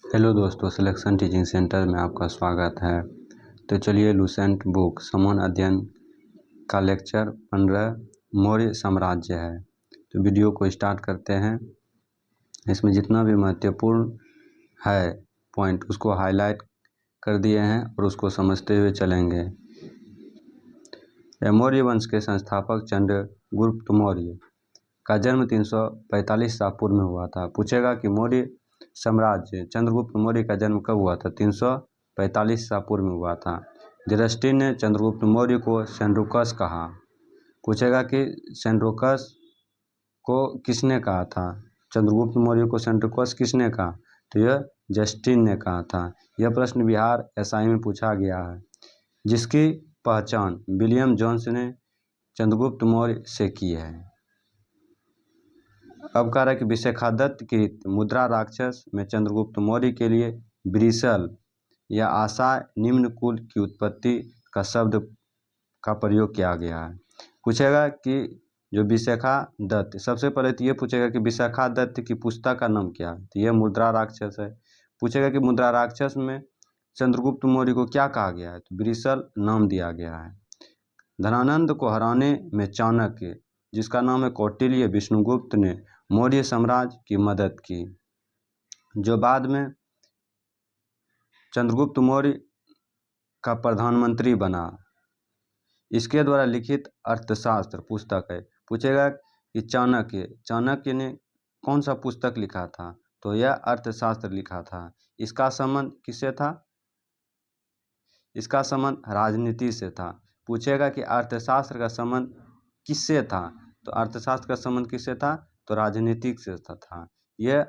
Hello दोस्तों, selection teaching centre में आपका स्वागत है। तो चलिए लुसेंट बुक समान अध्ययन का लेक्चर 15 मौर्य साम्राज्य है। तो वीडियो को स्टार्ट करते हैं। इसमें जितना भी महत्वपूर्ण है पॉइंट उसको हाईलाइट कर दिए हैं और उसको समझते हुए चलेंगे। मौर्य वंश के संस्थापक चंद्रगुप्त मौर्य का जन्म 345 ईसा पूर्व में हुआ था। पूछेगा कि मौर्य साम्राज्य चंद्रगुप्त मौर्य का जन्म कब हुआ था? 345 ईसा पूर्व में हुआ था। युधिष्ठिर ने चंद्रगुप्त मौर्य को सेल्यूकस कहा। पूछेगा कि सेल्यूकस को किसने कहा था? चंद्रगुप्त मौर्य को सेल्यूकस किसने कहा? तो यह जस्टिन ने कहा था। यह प्रश्न बिहार एसआई में पूछा गया है, जिसकी पहचान विलियम जोन्स ने चंद्रगुप्त मौर्य से की है। अब कह रहा है कि विशाखादत्त कृत मुद्रा राक्षस में चंद्रगुप्त मौर्य के लिए ब्रिसल या आशा निम्न कुल की उत्पत्ति का शब्द का प्रयोग किया गया है। पूछेगा कि जो विशाखादत्त, सबसे पहले तो ये पूछेगा कि विशाखादत्त की पुस्तक का नाम क्या है? तो यह मुद्रा राक्षस है। पूछेगा कि मुद्रा राक्षस में चंद्रगुप्त मौर्य को क्या कहा गया है? तो ब्रिसल नाम दिया गया है। धनानंद को हराने में चाणक्य, जिसका नाम है कौटिल्य, विष्णुगुप्त ने मौर्य साम्राज्य की मदद की, जो बाद में चंद्रगुप्त मौर्य का प्रधानमंत्री बना। इसके द्वारा लिखित अर्थशास्त्र पुस्तक है। पूछेगा कि चाणक्य ने कौन सा पुस्तक लिखा था? तो यह अर्थशास्त्र लिखा था। इसका संबंध किससे था? इसका संबंध राजनीति से था। पूछेगा कि अर्थशास्त्र का संबंध किससे था? तो अर्थशास्त्र का संबंध किससे था? तो राजनीतिक से था। यह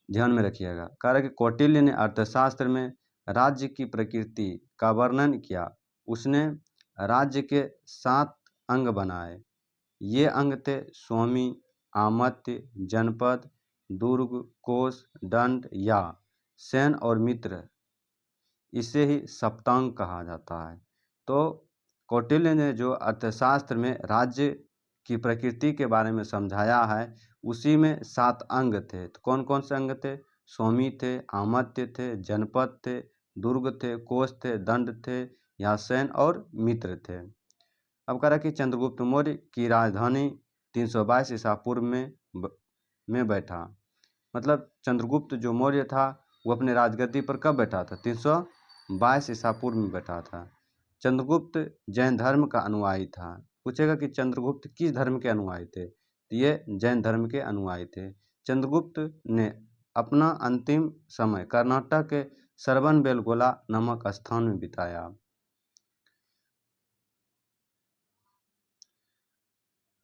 ध्यान में रखिएगा। कह कि कौटिल्य ने अर्थशास्त्र में राज्य की प्रकृति का वर्णन किया। उसने राज्य के 7 अंग बनाए। ये अंग थे स्वामी, आमत्य, जनपद, दुर्ग, कोष, दंड या सैन्य और मित्र। इसे ही सप्तांग कहा जाता है। तो कौटिल्य ने जो अर्थशास्त्र में राज्य की प्रकृति के बारे में समझाया है, उसी में 7 अंग थे। तो कौन कौन से अंग थे? स्वामी थे, आमत्य थे, जनपद थे, दुर्ग थे, कोष थे, दंड थे या सैन्य और मित्र थे। अब कह रहा कि चंद्रगुप्त मौर्य की राजधानी 322 ईसा पूर्व में बैठा। मतलब चंद्रगुप्त जो मौर्य था वो अपने राजगद्दी पर कब बैठा था? 322 ईसा पूर्व में बैठा था। चंद्रगुप्त जैन धर्म का अनुयायी था। पूछेगा कि चंद्रगुप्त किस धर्म के अनुयायी थे? तो ये जैन धर्म के अनुयायी थे। चंद्रगुप्त ने अपना अंतिम समय कर्नाटक के श्रवणबेलगोला नामक स्थान में बिताया।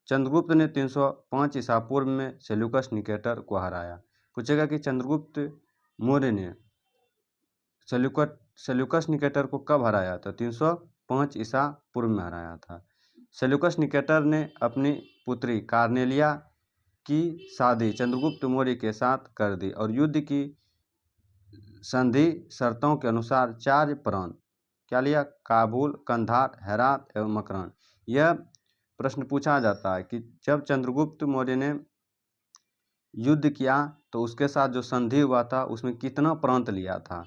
चंद्रगुप्त ने 305 ईसा पूर्व में सेल्यूकस निकेटर को हराया। पूछेगा कि चंद्रगुप्त मौर्य ने सेल्यूकस निकेटर को कब हराया? तो 305 ईसा पूर्व में हराया था। सेल्यूकस निकेटर ने अपनी पुत्री कार्नेलिया की शादी चंद्रगुप्त मौर्य के साथ कर दी और युद्ध की संधि शर्तों के अनुसार 4 प्रांत क्या लिया? काबुल, कंधार, हेरात एवं मकरान। यह प्रश्न पूछा जाता है कि जब चंद्रगुप्त मौर्य ने युद्ध किया तो उसके साथ जो संधि हुआ था उसमें कितना प्रांत लिया था?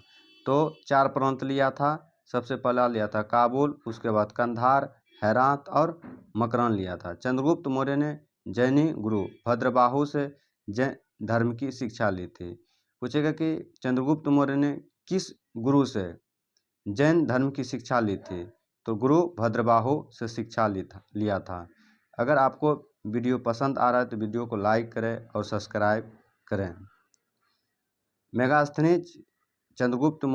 तो 4 प्रांत लिया था। सबसे पहला लिया था काबुल, उसके बाद कंधार, हेरात और मकरान लिया था। चंद्रगुप्त मौर्य ने जैनी गुरु भद्रबाहु से जैन धर्म की शिक्षा ली थी। पूछेगा कि चंद्रगुप्त मौर्य ने किस गुरु से जैन धर्म की शिक्षा ली थी? तो गुरु भद्रबाहु से शिक्षा लिया था। अगर आपको वीडियो पसंद आ रहा है तो वीडियो को लाइक करें और सब्सक्राइब करें। मेगास्थनीज चंद्रगुप्त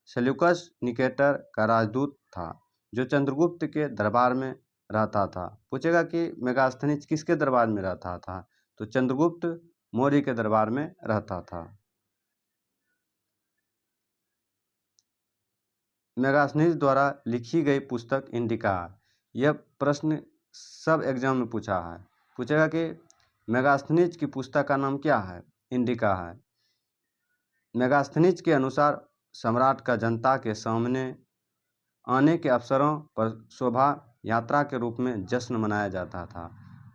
सेल्यूकस निकेटर का राजदूत था, जो चंद्रगुप्त के दरबार में रहता था। पूछेगा कि मेगास्थनीज किसके दरबार में रहता था? तो चंद्रगुप्त मौर्य के दरबार में रहता था। मेगास्थनीज द्वारा लिखी गई पुस्तक इंडिका। यह प्रश्न सब एग्जाम में पूछा है। पूछेगा कि मेगास्थनीज की पुस्तक का नाम क्या है? इंडिका है। मेगास्थनीज के अनुसार सम्राट का जनता के सामने आने के अवसरों पर शोभा यात्रा के रूप में जश्न मनाया जाता था।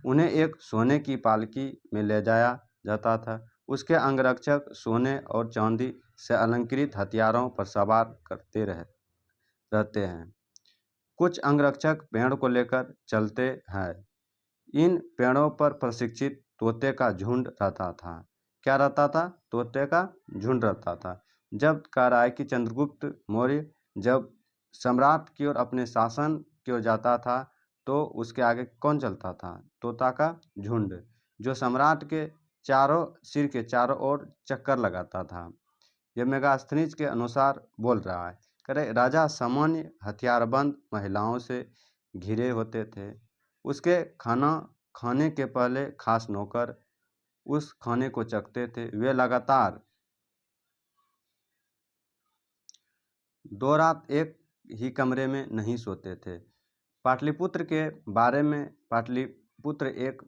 उन्हें एक सोने की पालकी में ले जाया जाता था। उसके अंगरक्षक सोने और चांदी से अलंकृत हथियारों पर सवार रहते हैं। कुछ अंगरक्षक पेड़ को लेकर चलते हैं। इन पेड़ों पर प्रशिक्षित तोते का झुंड रहता था। क्या रहता था? तोते का झुंड रहता था। जब कह रहा है कि चंद्रगुप्त मौर्य जब सम्राट की ओर अपने शासन की ओर जाता था तो उसके आगे कौन चलता था? तोता का झुंड, जो सम्राट के चारों सिर के चारों ओर चक्कर लगाता था। यह मेगास्थनीज के अनुसार बोल रहा है। करे राजा सामान्य हथियारबंद महिलाओं से घिरे होते थे। उसके खाना खाने के पहले खास नौकर उस खाने को चखते थे। वे लगातार 2 रात एक ही कमरे में नहीं सोते थे। पाटलिपुत्र के बारे में पाटलिपुत्र एक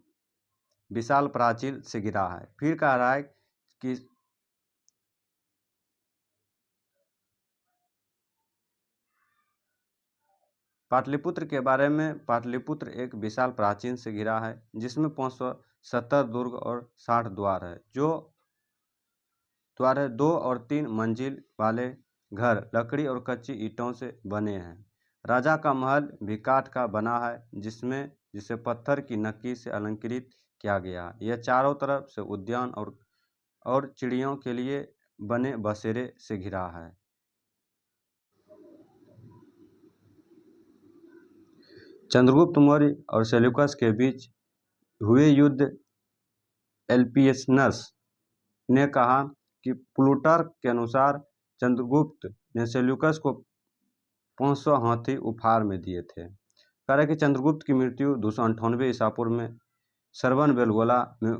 विशाल प्राचीर से घिरा है। फिर कह रहा है कि पाटलिपुत्र के बारे में पाटलिपुत्र एक विशाल प्राचीन से घिरा है जिसमें 570 दुर्ग और 60 द्वार है। जो द्वार है 2 और 3 मंजिल वाले घर लकड़ी और कच्ची ईंटों से बने हैं। राजा का महल भी काठ का बना है जिसे पत्थर की नक्की से अलंकृत किया गया है। यह चारों तरफ से उद्यान और चिड़ियों के लिए बने बसेरे से घिरा है। चंद्रगुप्त मौर्य और सेल्यूकस के बीच हुए युद्ध एल्पियनस ने कहा कि प्लूटार्क के अनुसार चंद्रगुप्त ने सेल्यूकस को 500 हाथी उपहार में दिए थे। कह रहे कि चंद्रगुप्त की मृत्यु 298 ईसा पूर्व में सरवन बेलगोला में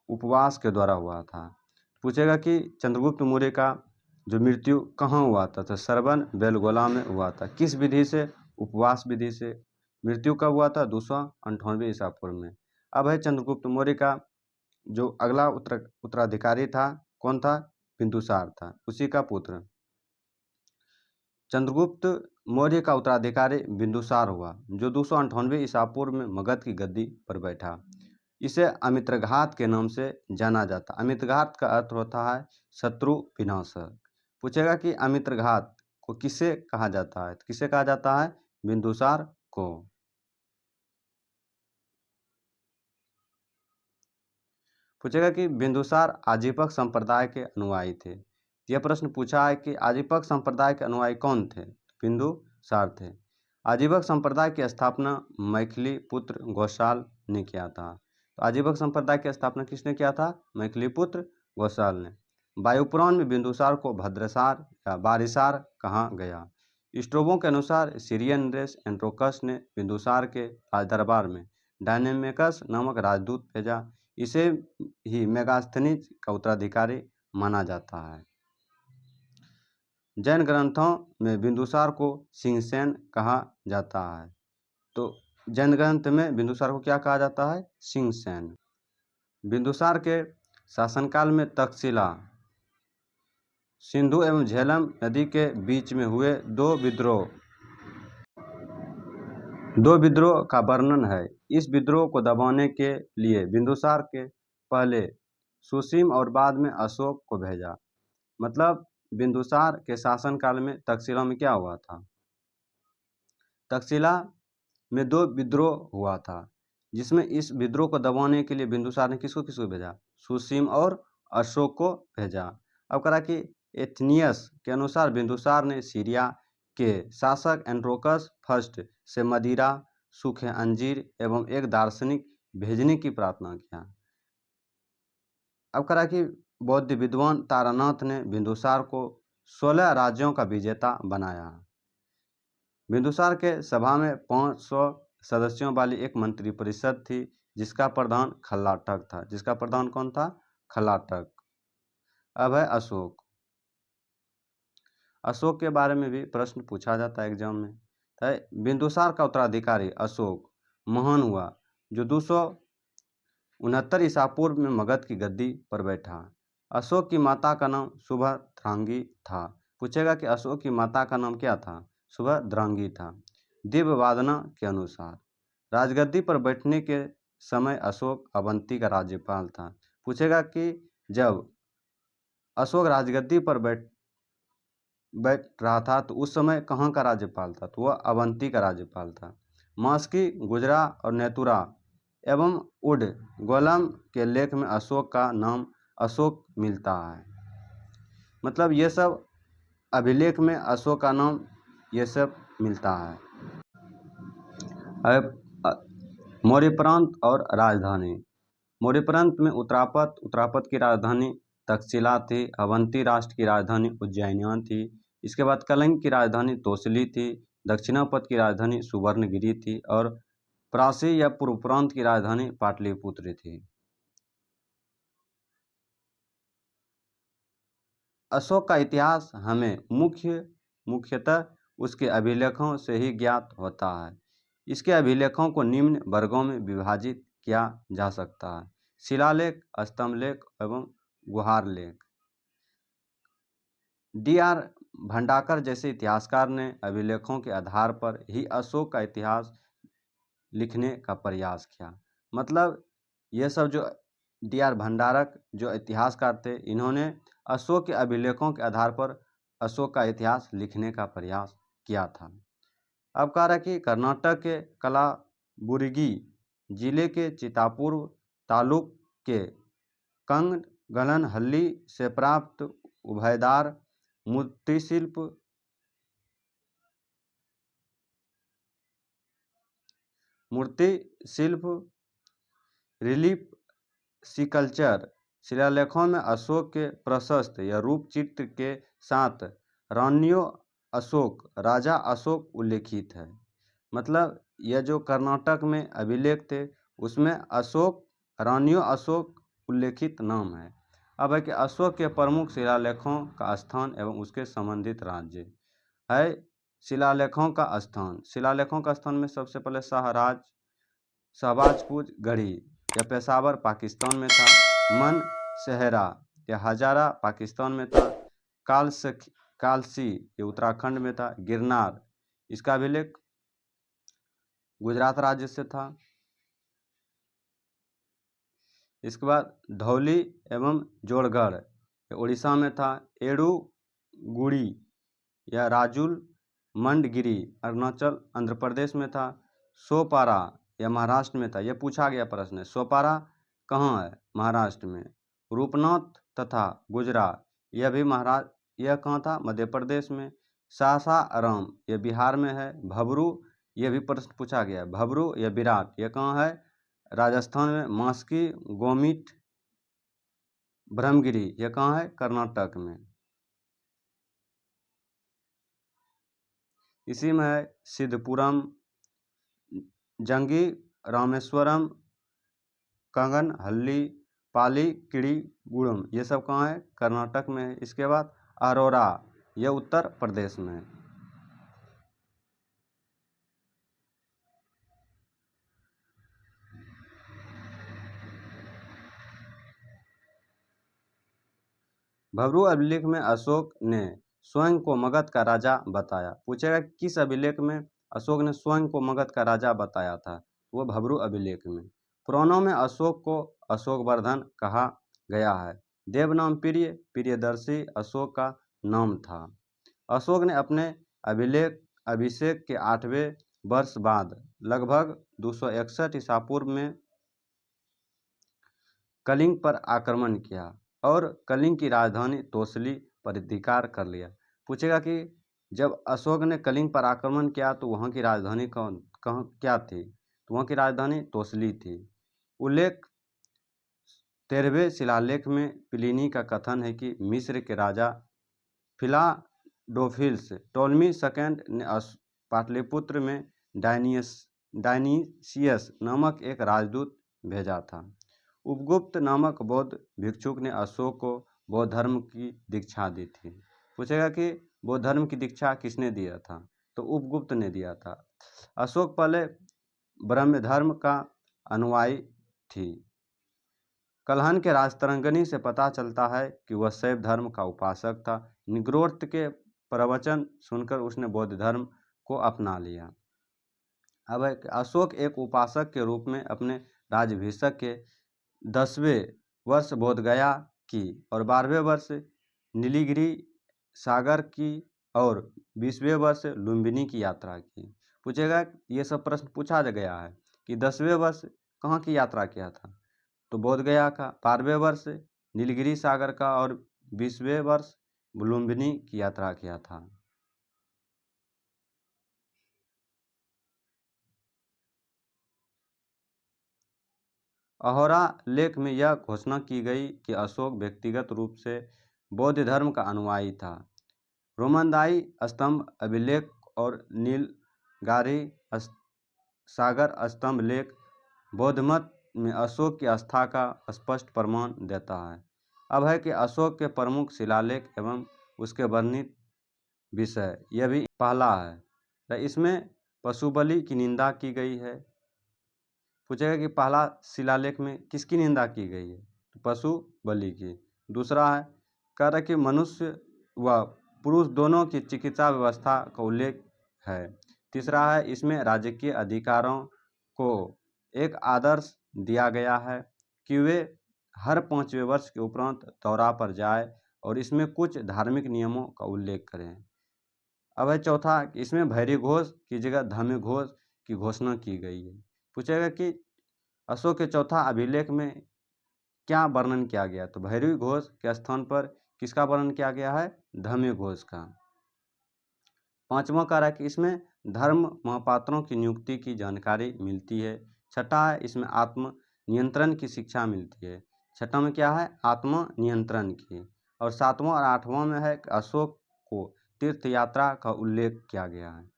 उपवास के द्वारा हुआ था। पूछेगा कि चंद्रगुप्त मौर्य का जो मृत्यु कहाँ हुआ था? तो सरवन बेलगोला में हुआ था। किस विधि से? उपवास विधि से। मृत्यु कब हुआ था? 298 ईसा पूर्व में। अब है चंद्रगुप्त मौर्य का जो अगला उत्तराधिकारी था, कौन था? बिंदुसार था, उसी का पुत्र। चंद्रगुप्त मौर्य का उत्तराधिकारी बिंदुसार हुआ जो 298 ईसा पूर्व में मगध की गद्दी पर बैठा। इसे अमित्रघात के नाम से जाना जाता। अमित्रघात का अर्थ होता है शत्रु विनाशक। पूछेगा कि अमित्रघात को किसे कहा जाता है? किसे कहा जाता है? बिंदुसार को। पूछेगा कि बिंदुसार आजीपक संप्रदाय के अनुयायी थे। यह प्रश्न पूछा है कि आजीपक संप्रदाय के अनुयायी कौन थे? बिंदुसार थे। आजीपक संप्रदाय की स्थापना मैथिली पुत्र घोषाल ने किया था। तो आजीपक संप्रदाय की स्थापना किसने किया था? मैथिली पुत्र घोषाल ने। वायुपुराण में बिंदुसार को भद्रसार या बारिसार कहा गया। स्ट्रोबो के अनुसार सीरियन नरेश एंड्रोकस ने बिंदुसार के राजदरबार में डायनेमेकस नामक राजदूत भेजा। इसे ही मेगास्थनीज का उत्तराधिकारी माना जाता है। जैन ग्रंथों में बिंदुसार को सिंहसेन कहा जाता है। तो जैन ग्रंथ में बिंदुसार को क्या कहा जाता है? सिंहसेन। बिंदुसार के शासनकाल में तक्षशिला, सिंधु एवं झेलम नदी के बीच में हुए दो विद्रोह का वर्णन है। इस विद्रोह को दबाने के लिए बिंदुसार के पहले सुसीम और बाद में अशोक को भेजा। मतलब बिंदुसार के शासनकाल में तक्षशिला में क्या हुआ था? तक्षशिला में 2 विद्रोह हुआ था जिसमें इस विद्रोह को दबाने के लिए बिंदुसार ने किसको भेजा? सुसीम और अशोक को भेजा। अब कहा कि एथनियस के अनुसार बिंदुसार ने सीरिया के शासक एंड्रोकस फर्स्ट से मदिरा, सूखे अंजीर एवं एक दार्शनिक भेजने की प्रार्थना किया। अब कहा कि बौद्ध विद्वान तारानाथ ने बिंदुसार को 16 राज्यों का विजेता बनाया। बिंदुसार के सभा में 500 सदस्यों वाली एक मंत्रिपरिषद थी जिसका प्रधान खल्लाटक था। जिसका प्रधान कौन था? खल्लाटक। अब है अशोक। अशोक के बारे में भी प्रश्न पूछा जाता है एग्जाम में। बिंदुसार का उत्तराधिकारी अशोक महान हुआ जो 269 ईसा पूर्व में मगध की गद्दी पर बैठा। अशोक की माता का नाम सुभद्रांगी था। पूछेगा कि अशोक की माता का नाम क्या था? सुभद्रांगी था। दिव्यवादना के अनुसार राजगद्दी पर बैठने के समय अशोक अवंती का राज्यपाल था। पूछेगा कि जब अशोक राजगद्दी पर बैठ रहा था तो उस समय कहाँ का राज्यपाल था, तो वह अवंती का राज्यपाल था। मास्की, गुजरा और नेतुरा एवं उड गोलम के लेख में अशोक का नाम अशोक मिलता है। मतलब ये सब अभिलेख में अशोक का नाम ये सब मिलता है। अब मौर्य प्रांत और राजधानी। मौर्य प्रांत में उत्तरापद की राजधानी तक्षशिला थी। अवंती राष्ट्र की राजधानी उज्जैनियान थी। इसके बाद कलिंग की राजधानी तोसली थी। दक्षिणापद की राजधानी सुवर्णगिरी थी और प्रासी या पूर्व प्रांत की राजधानी पाटलिपुत्र थी। अशोक का इतिहास हमें मुख्यतः उसके अभिलेखों से ही ज्ञात होता है। इसके अभिलेखों को निम्न वर्गों में विभाजित किया जा सकता है: शिलालेख, स्तंभलेख एवं गुहार लेख। D.R. भंडाकर जैसे इतिहासकार ने अभिलेखों के आधार पर ही अशोक का इतिहास लिखने का प्रयास किया। मतलब ये सब जो D.R. भंडारक जो इतिहासकार थे, इन्होंने अशोक के अभिलेखों के आधार पर अशोक का इतिहास लिखने का प्रयास किया था। अब कह रहा है कि कर्नाटक के कलाबुर्गी जिले के चितापुर तालुक के कंगलनहल्ली से प्राप्त उभयदार मूर्तिशिल्प रिलीफ स्कल्पचर शिलालेखों में अशोक के प्रशस्त या रूप चित्र के साथ रानियों अशोक, राजा अशोक उल्लेखित है। मतलब यह जो कर्नाटक में अभिलेख थे उसमें अशोक, रानियों अशोक उल्लेखित नाम है। अब है कि अशोक के प्रमुख शिलालेखों का स्थान एवं उसके संबंधित राज्य है। शिलालेखों का स्थान में सबसे पहले शहबाजपुर गढ़ी या पेशावर पाकिस्तान में था। मन शहरा या हजारा पाकिस्तान में था। कालसी ये उत्तराखंड में था। गिरनार इसका अभिलेख गुजरात राज्य से था। इसके बाद धौली एवं जोड़गढ़ उड़ीसा में था। एड़ूगुड़ी या राजुल मंडगिरी अरुणाचल आंध्र प्रदेश में था। सोपारा यह महाराष्ट्र में था। यह पूछा गया प्रश्न है, सोपारा कहाँ है? महाराष्ट्र में। रूपनाथ तथा गुजरा यह भी यह कहाँ था? मध्य प्रदेश में। सासाराम यह बिहार में है। भबरू यह भी प्रश्न पूछा गया। भबरू या विराट यह कहाँ है? राजस्थान में। मास्की, गोमिट, ब्रह्मगिरी यह कहाँ है? कर्नाटक में। इसी में है सिद्धपुरम, जंगी रामेश्वरम, कंगनहल्ली, पालीकिड़ीगुड़म ये सब कहाँ है? कर्नाटक में है। इसके बाद अरोरा यह उत्तर प्रदेश में है। भबरू अभिलेख में अशोक ने स्वयं को मगध का राजा बताया। पूछेगा किस अभिलेख में अशोक ने स्वयं को मगध का राजा बताया था? वो भबरू अभिलेख में। पुराणों में अशोक को अशोकवर्धन कहा गया है। देवनाम प्रियदर्शी अशोक का नाम था। अशोक ने अपने अभिषेक के 8वें वर्ष बाद लगभग 261 ईसा पूर्व में कलिंग पर आक्रमण किया और कलिंग की राजधानी तोसली पर अधिकार कर लिया। पूछेगा कि जब अशोक ने कलिंग पर आक्रमण किया तो वहाँ की राजधानी क्या थी? तो वहाँ की राजधानी तोसली थी। उल्लेख 13वें शिलालेख में प्लिनी का कथन है कि मिस्र के राजा फिलाडोल्फिस टोलमी सेकंड ने पाटलिपुत्र में डायनीसियस नामक एक राजदूत भेजा था। उपगुप्त नामक बौद्ध भिक्षुक ने अशोक को बौद्ध धर्म की दीक्षा दी थी। पूछेगा कि बौद्ध धर्म की दीक्षा किसने दिया था? तो उपगुप्त ने दिया था। अशोक पहले ब्रह्म धर्म का अनुयायी थी। कल्हन के राजतरंगिणी से पता चलता है कि वह शैव धर्म का उपासक था। निग्रोध के प्रवचन सुनकर उसने बौद्ध धर्म को अपना लिया। अब अशोक एक उपासक के रूप में अपने राज्याभिषेक के 10वें वर्ष बोधगया की और 12वें वर्ष नीलगिरी सागर की और 20वें वर्ष लुम्बिनी की यात्रा की। पूछेगा, ये सब प्रश्न पूछा गया है कि 10वें वर्ष कहाँ की यात्रा किया था, तो बोध गया का, 12वें वर्ष नीलगिरी सागर का और 20वें वर्ष लुम्बिनी की यात्रा किया था। अहोरा लेख में यह घोषणा की गई कि अशोक व्यक्तिगत रूप से बौद्ध धर्म का अनुयायी था। रोमनदाई स्तंभ अभिलेख और नीलगारी सागर स्तंभ लेख बौद्ध मत में अशोक की आस्था का स्पष्ट प्रमाण देता है। अब है कि अशोक के प्रमुख शिलालेख एवं उसके वर्णित विषय। यह भी पहला है, इसमें पशु बलि की निंदा की गई है। पूछेगा कि पहला शिलालेख में किसकी निंदा की गई है, तो पशु बलि की। दूसरा है, कह रहा कि मनुष्य व पुरुष दोनों की चिकित्सा व्यवस्था का उल्लेख है। तीसरा है, इसमें राजकीय अधिकारों को एक आदर्श दिया गया है कि वे हर 5वें वर्ष के उपरांत दौरा पर जाए और इसमें कुछ धार्मिक नियमों का उल्लेख करें। अब है चौथा, इसमें भैरी घोष की जगह धम्म घोष की घोषणा की गई है। पूछेगा कि अशोक के चौथा अभिलेख में क्या वर्णन किया गया, तो भैरवी घोष के स्थान पर किसका वर्णन किया गया है, धम्म घोष का। पांचवा कह रहा है कि इसमें धर्म महापात्रों की नियुक्ति की जानकारी मिलती है। छठा है, इसमें आत्म नियंत्रण की शिक्षा मिलती है। छठा में क्या है, आत्म नियंत्रण की। और सातवां और आठवां में है कि अशोक को तीर्थ यात्रा का उल्लेख किया गया है।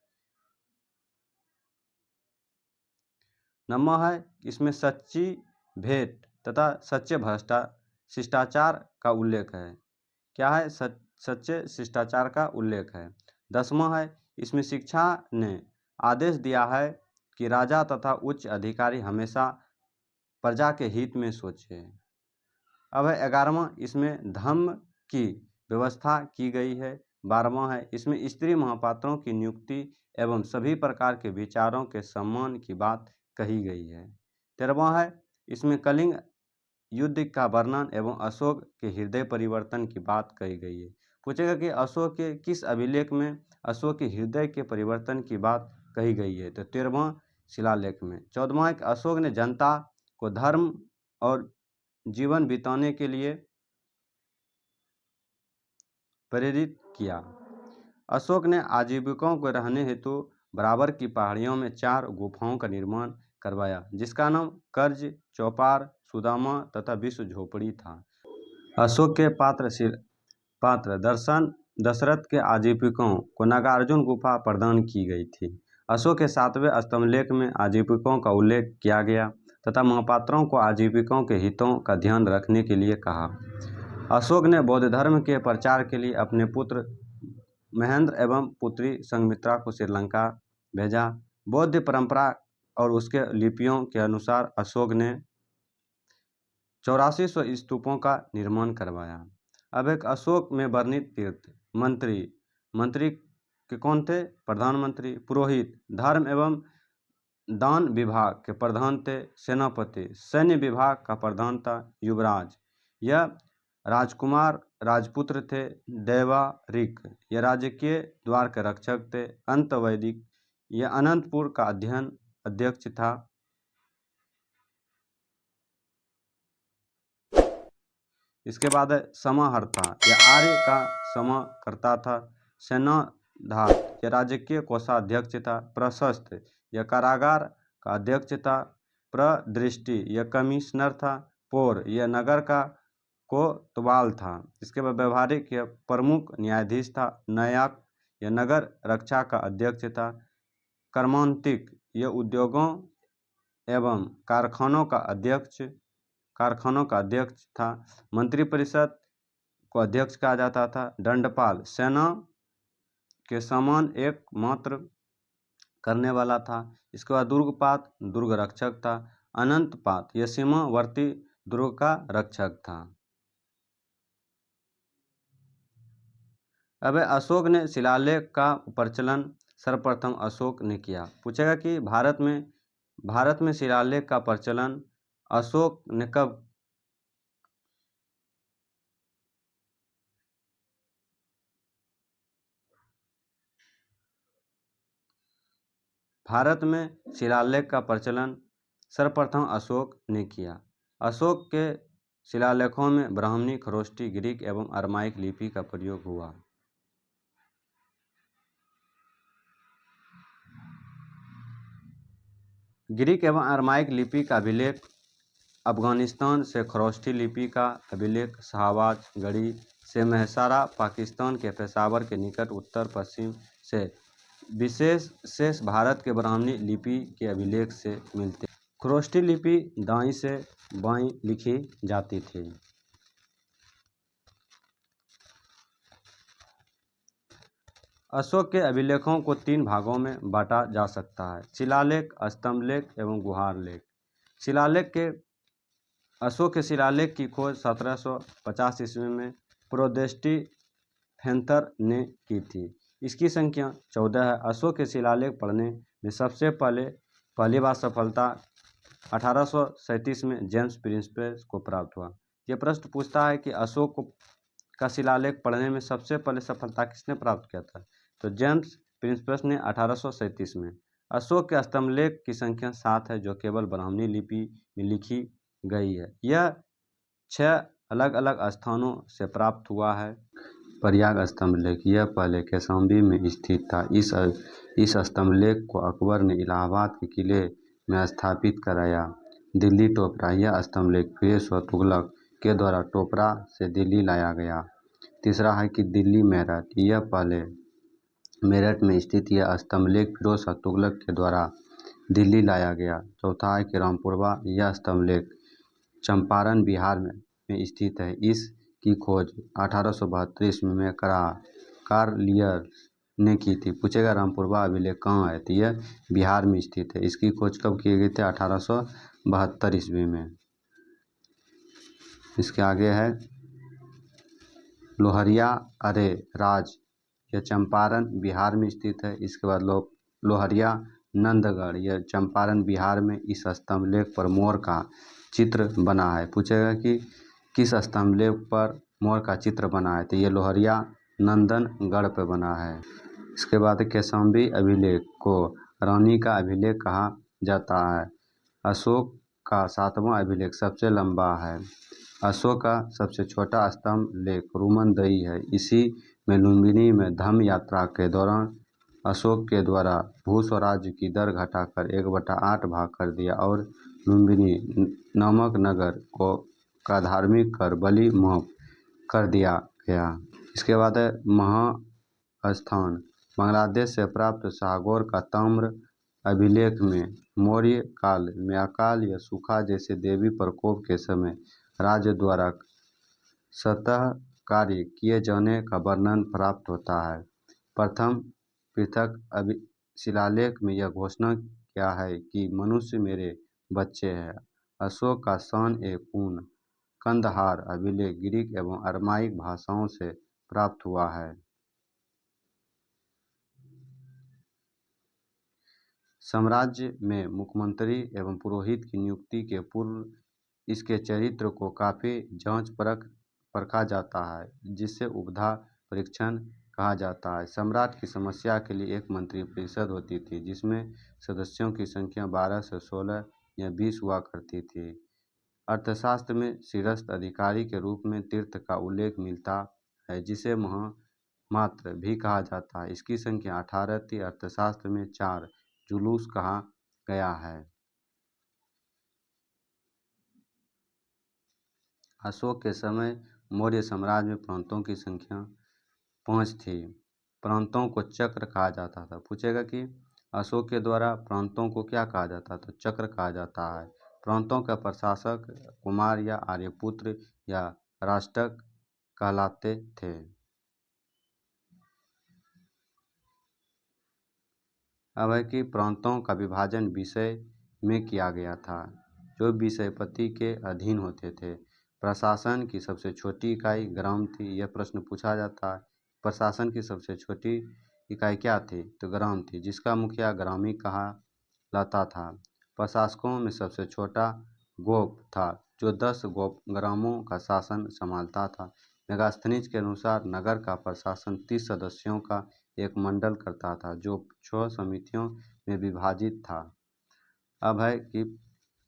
नंबर है, इसमें सच्ची भेंट तथा सच्चे शिष्टाचार का उल्लेख है। क्या है, सच्चे शिष्टाचार का उल्लेख है। 10वां है, इसमें शिक्षा ने आदेश दिया है कि राजा तथा उच्च अधिकारी हमेशा प्रजा के हित में सोचे। अब है 11वां, इसमें धम्म की व्यवस्था की गई है। 12वां है, इसमें स्त्री महापात्रों की नियुक्ति एवं सभी प्रकार के विचारों के सम्मान की बात कही गई है। 13वां है, इसमें कलिंग युद्ध का वर्णन एवं अशोक के हृदय परिवर्तन की बात कही गई है। पूछेगा कि अशोक के किस अभिलेख में अशोक के हृदय के परिवर्तन की बात कही गई है, तो 13वां शिलालेख में। 14वां है, अशोक ने जनता को धर्म और जीवन बिताने के लिए प्रेरित किया। अशोक ने आजीविकों को रहने हेतु बराबर की पहाड़ियों में 4 गुफाओं का निर्माण करवाया, जिसका नाम कर्ज, चौपार, सुदामा तथा विश्व झोपड़ी था। अशोक के पात्र दर्शन दशरथ के आजीविकों को नागार्जुन गुफा प्रदान की गई थी। अशोक के 7वें स्तंभलेख में आजीविकों का उल्लेख किया गया तथा महापात्रों को आजीविकों के हितों का ध्यान रखने के लिए कहा। अशोक ने बौद्ध धर्म के प्रचार के लिए अपने पुत्र महेंद्र एवं पुत्री संघमित्रा को श्रीलंका भेजा। बौद्ध परंपरा और उसके लिपियों के अनुसार अशोक ने 8400 स्तूपों का निर्माण करवाया। अब एक अशोक में वर्णित तीर्थ। मंत्री के कौन थे, प्रधानमंत्री। पुरोहित धर्म एवं दान विभाग के प्रधान थे सेनापति। सैन्य विभाग का प्रधान था युवराज। यह राजकुमार राजपुत्र थे दैवारिक। यह राजकीय द्वार के रक्षक थे अंतवैदिक। यह अनंतपुर का अध्यक्ष था। इसके बाद है समाहर्ता। यह आर्य का समा करता था। सेनाधार यह राजकीय कोषाध्यक्ष था। प्रशस्त यह कारागार का अध्यक्ष था। प्रदृष्टि यह कमिश्नर था। पौर यह नगर का कोतवाल था। इसके बाद व्यवहारिक यह प्रमुख न्यायाधीश था। न्यायक यह नगर रक्षा का अध्यक्ष था। कर्मांतिक यह उद्योगों एवं कारखानों का अध्यक्ष था। मंत्रिपरिषद को अध्यक्ष कहा जाता था। दंडपाल सेना के समान एकमात्र करने वाला था। इसके बाद दुर्गपात दुर्ग रक्षक था। अनंतपात यह सीमावर्ती दुर्ग का रक्षक था। अब अशोक ने शिलालेख का प्रचलन सर्वप्रथम अशोक ने किया। पूछेगा कि भारत में शिलालेख का प्रचलन अशोक ने कब भारत में शिलालेख का प्रचलन सर्वप्रथम अशोक ने किया। अशोक के शिलालेखों में ब्राह्मणी, खरोष्टी, ग्रीक एवं अरमाइक लिपि का प्रयोग हुआ। ग्रीक एवं अरमाइक लिपि का अभिलेख अफगानिस्तान से खरोष्टी लिपि का अभिलेख शाहबाज गढ़ी से महसारा, पाकिस्तान के पेशावर के निकट उत्तर पश्चिम से विशेष शेष भारत के ब्राह्मणी लिपि के अभिलेख से मिलते। खरोष्टी लिपि दाईं से बाईं लिखी जाती थी। अशोक के अभिलेखों को 3 भागों में बांटा जा सकता है: शिलालेख, स्तंभलेख एवं गुहार लेख। शिलालेख के अशोक के शिलालेख की खोज 1750 ईस्वी में प्रोदेस्टी फेंथर ने की थी। इसकी संख्या 14 है। अशोक के शिलालेख पढ़ने में सबसे पहली बार सफलता 1837 में जेम्स प्रिंसेप को प्राप्त हुआ। यह प्रश्न पूछता है कि अशोक का शिलालेख पढ़ने में सबसे पहले सफलता किसने प्राप्त किया था? तो जेम्स प्रिंसेप ने 1837 में। अशोक के स्तंभलेख की संख्या 7 है, जो केवल ब्राह्मणी लिपि में लिखी गई है। यह 6 अलग अलग स्थानों से प्राप्त हुआ है। प्रयाग स्तंभलेख, यह पहले कौशाम्बी में स्थित था। इस स्तंभलेख को अकबर ने इलाहाबाद के किले में स्थापित कराया। दिल्ली टोपरा, यह स्तंभलेख फिरोज शाह तुगलक के द्वारा टोपरा से दिल्ली लाया गया। तीसरा है कि दिल्ली मेरठ, यह पहले मेरठ में स्थित यह स्तंभलेख फिरोज शाह तुगलक के द्वारा दिल्ली लाया गया। चौथा है कि रामपुरवा, यह स्तंभलेख चंपारण बिहार में स्थित है। इसकी खोज 1872 ईस्वी में कार्लियर ने की थी। पूछेगा रामपुरवा अभिलेख कहाँ है? तो यह बिहार में स्थित है। इसकी खोज कब की गई थी? 1872 ईस्वी में। इसके आगे है लोहरिया अरे राज, यह चंपारण बिहार में स्थित है। इसके बाद लोहरिया नंदगढ़, यह चंपारण बिहार में। इस स्तंभलेख पर मोर का चित्र बना है। पूछेगा कि किस स्तंभलेख पर मोर का चित्र बना है? तो ये लोहरिया नंदनगढ़ पर बना है। इसके बाद कौशाम्बी अभिलेख को रानी का अभिलेख कहा जाता है। अशोक का 7वां अभिलेख सबसे लंबा है। अशोक का सबसे छोटा स्तंभ लेख रुमनदई है। इसी में लुम्बिनी में धम्म यात्रा के दौरान अशोक के द्वारा भू स्वराज्य की दर घटाकर 1/8 भाग कर दिया और लुम्बिनी नामक नगर का धार्मिक कर बलि माफ कर दिया गया। इसके बाद है महास्थान, बांग्लादेश से प्राप्त शाहगौर का ताम्र अभिलेख में मौर्य काल में अकाल या सूखा जैसे देवी प्रकोप के समय राज्य द्वारा सतह कार्य किए जाने का वर्णन प्राप्त होता है। प्रथम पृथक शिलालेख में यह घोषणा किया है कि मनुष्य मेरे बच्चे हैं। अशोक का सन ए पूर्ण कंदहार अभिलेख ग्रीक एवं अरमाइक भाषाओं से प्राप्त हुआ है। साम्राज्य में मुख्यमंत्री एवं पुरोहित की नियुक्ति के पूर्व इसके चरित्र को काफी जांच परखा जाता है, जिसे उपधा परीक्षण कहा जाता है। सम्राट की समस्या के लिए एक मंत्री परिषद होती थी, जिसमें सदस्यों की संख्या 12 से 16 या 20 हुआ करती थी। अर्थशास्त्र में शीर्षस्थ अधिकारी के रूप में तीर्थ का उल्लेख मिलता है, जिसे महामात्र भी कहा जाता है। इसकी संख्या 18 थी। अर्थशास्त्र में 4 जुलूस कहा गया है। अशोक के समय मौर्य साम्राज्य में प्रांतों की संख्या 5 थी। प्रांतों को चक्र कहा जाता था। पूछेगा कि अशोक के द्वारा प्रांतों को क्या कहा जाता था? चक्र कहा जाता है। प्रांतों का प्रशासक कुमार या आर्यपुत्र या राष्ट्रक कहलाते थे। अब है कि प्रांतों का विभाजन विषय में किया गया था, जो विषयपति के अधीन होते थे। प्रशासन की सबसे छोटी इकाई ग्राम थी। यह प्रश्न पूछा जाता है, प्रशासन की सबसे छोटी इकाई क्या थी? तो ग्राम थी, जिसका मुखिया ग्रामी कहा जाता था। प्रशासकों में सबसे छोटा गोप था, जो 10 गोप ग्रामों का शासन संभालता था। मेगास्थनीज के अनुसार नगर का प्रशासन 30 सदस्यों का एक मंडल करता था, जो 6 समितियों में विभाजित था। अब है कि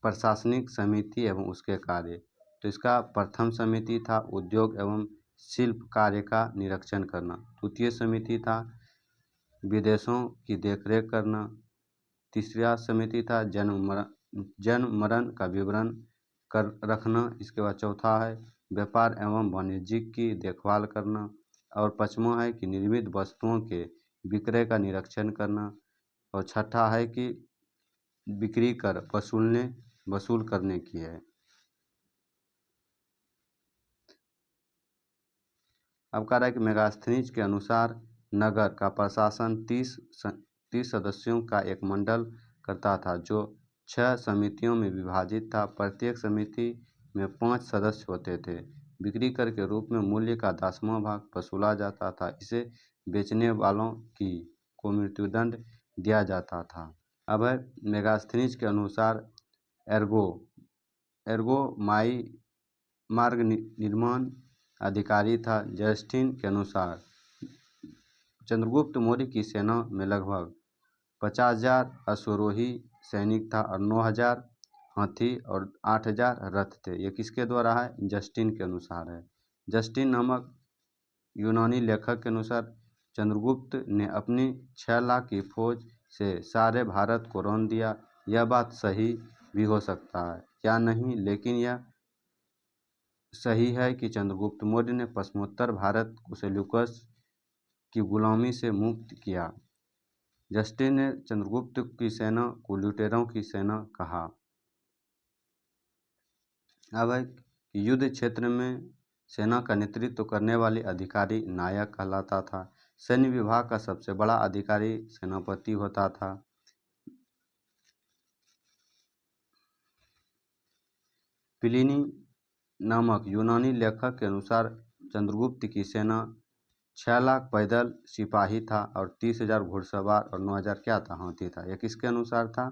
प्रशासनिक समिति एवं उसके कार्य। तो इसका प्रथम समिति था उद्योग एवं शिल्प कार्य का निरीक्षण करना। द्वितीय समिति था विदेशों की देखरेख करना। तीसरा समिति था जन्म मरण का विवरण कर रखना। इसके बाद चौथा है व्यापार एवं वाणिज्य की देखभाल करना। और पाँचवा है कि निर्मित वस्तुओं के विक्रय का निरीक्षण करना। और छठा है कि बिक्री कर वसूल करने की है। अब कह रहा है कि मेगास्थनीज के अनुसार नगर का प्रशासन 30 सदस्यों का एक मंडल करता था, जो 6 समितियों में विभाजित था। प्रत्येक समिति में 5 सदस्य होते थे। बिक्री कर के रूप में मूल्य का 10वां भाग वसूला जाता था। इसे बेचने वालों को मृत्युदंड दिया जाता था। अब है मेगास्थनीज के अनुसार एर्गो माई मार्ग निर्माण अधिकारी था। जस्टिन के अनुसार चंद्रगुप्त मौर्य की सेना में लगभग 50,000 अश्वरोही सैनिक था और 9,000 हाथी और 8,000 रथ थे। ये किसके द्वारा है? जस्टिन के अनुसार है। जस्टिन नामक यूनानी लेखक के अनुसार चंद्रगुप्त ने अपनी 6 लाख की फौज से सारे भारत को रौंद दिया। यह बात सही भी हो सकता है या नहीं, लेकिन यह सही है कि चंद्रगुप्त मौर्य ने पश्चिमोत्तर भारत को सेल्यूकस की गुलामी से मुक्त किया। जस्टिन ने चंद्रगुप्त की सेना को लुटेरों की सेना कहा। अब है युद्ध क्षेत्र में सेना का नेतृत्व करने वाले अधिकारी नायक कहलाता था। सैन्य विभाग का सबसे बड़ा अधिकारी सेनापति होता था। प्लिनी नामक यूनानी लेखक के अनुसार चंद्रगुप्त की सेना 6 लाख पैदल सिपाही था और 30,000 घुड़सवार और 9,000 क्या था? हाथी था। यह किसके अनुसार था?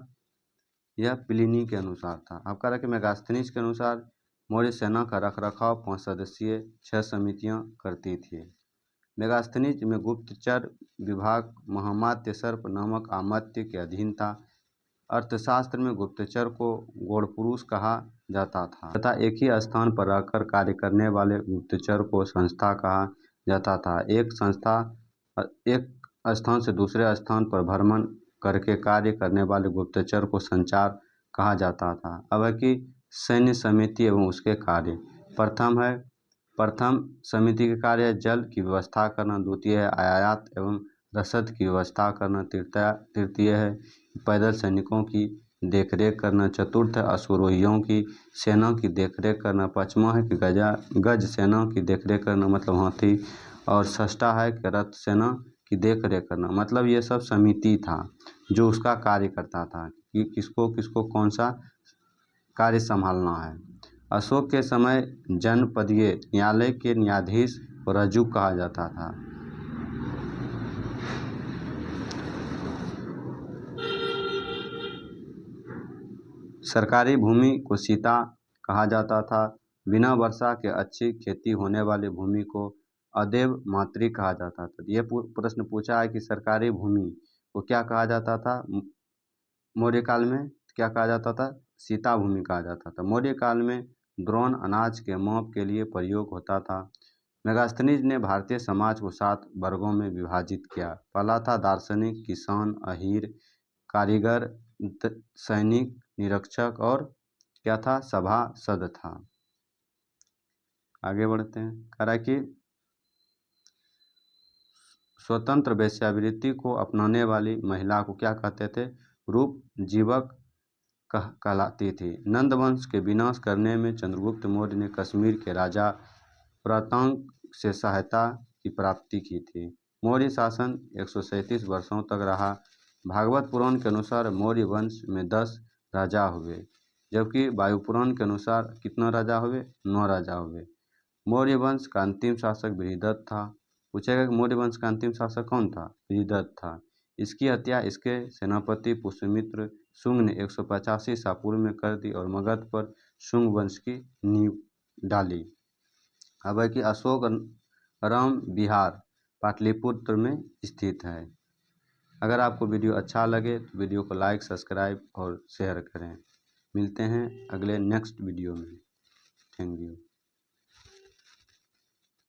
यह प्लिनी के अनुसार था। अब कह रहा है कि मेगास्थनीज के अनुसार मौर्य सेना का रखरखाव 5 सदस्यीय 6 समितियां करती थी। मेगास्थनीज में गुप्तचर विभाग महामात्य सर्प नामक आमात्य के अधीन था। अर्थशास्त्र में गुप्तचर को गौड़पुरुष कहा जाता था तथा एक ही स्थान पर रहकर कार्य करने वाले गुप्तचर को संस्था कहा जाता था। एक स्थान से दूसरे स्थान पर भ्रमण करके कार्य करने वाले गुप्तचर को संचार कहा जाता था। अब है कि सैन्य समिति एवं उसके कार्य। प्रथम समिति के कार्य जल की व्यवस्था करना। द्वितीय है आयात एवं रसद की व्यवस्था करना। तृतीय है पैदल सैनिकों की देखरेख करना। चतुर्थ है अश्वरोहियों की सेना की देखरेख करना। पाँचवा है कि गज सेना की देखरेख करना, मतलब हाथी। और षष्ठा है कि रथ सेना की देखरेख करना। मतलब ये सब समिति था जो उसका कार्य करता था कि किसको किसको कौन सा कार्य संभालना है। अशोक के समय जनपदीय न्यायालय के न्यायाधीश को रज्जुक कहा जाता था। सरकारी भूमि को सीता कहा जाता था। बिना वर्षा के अच्छी खेती होने वाली भूमि को अदेव मातृ कहा जाता था। ये प्रश्न पूछा है कि सरकारी भूमि को क्या कहा जाता था मौर्य काल में? क्या कहा जाता था? सीता भूमि कहा जाता था। मौर्य काल में द्रोण अनाज के माप के लिए प्रयोग होता था। मेगास्थनीज ने भारतीय समाज को 7 वर्गों में विभाजित किया। पहला था दार्शनिक, किसान, अहीर, कारीगर, सैनिक, निरीक्षक और क्या था? सभासद था। आगे बढ़ते हैं। कह रहा है कि स्वतंत्र वेश्यावृत्ति को अपनाने वाली महिला को क्या कहते थे? रूप जीवक कहलाती थी। नंद वंश के विनाश करने में चंद्रगुप्त मौर्य ने कश्मीर के राजा प्रतांग से सहायता की प्राप्ति की थी। मौर्य शासन 137 वर्षों तक रहा। भागवत पुराण के अनुसार मौर्य वंश में 10 राजा हुए, जबकि वायु पुराण के अनुसार कितना राजा हुए? 9 राजा हुए। मौर्य वंश का अंतिम शासक बृहदत्त था। पूछेगा कि मौर्य वंश का अंतिम शासक कौन था? बृहदत्त था। इसकी हत्या इसके सेनापति पुष्यमित्र शुंग ने 185 ईसा पूर्व में कर दी और मगध पर शुंग वंश की नींव डाली। अब है कि अशोक राम विहार पाटलिपुत्र में स्थित है। अगर आपको वीडियो अच्छा लगे तो वीडियो को लाइक, सब्सक्राइब और शेयर करें। मिलते हैं अगले नेक्स्ट वीडियो में। Thank you.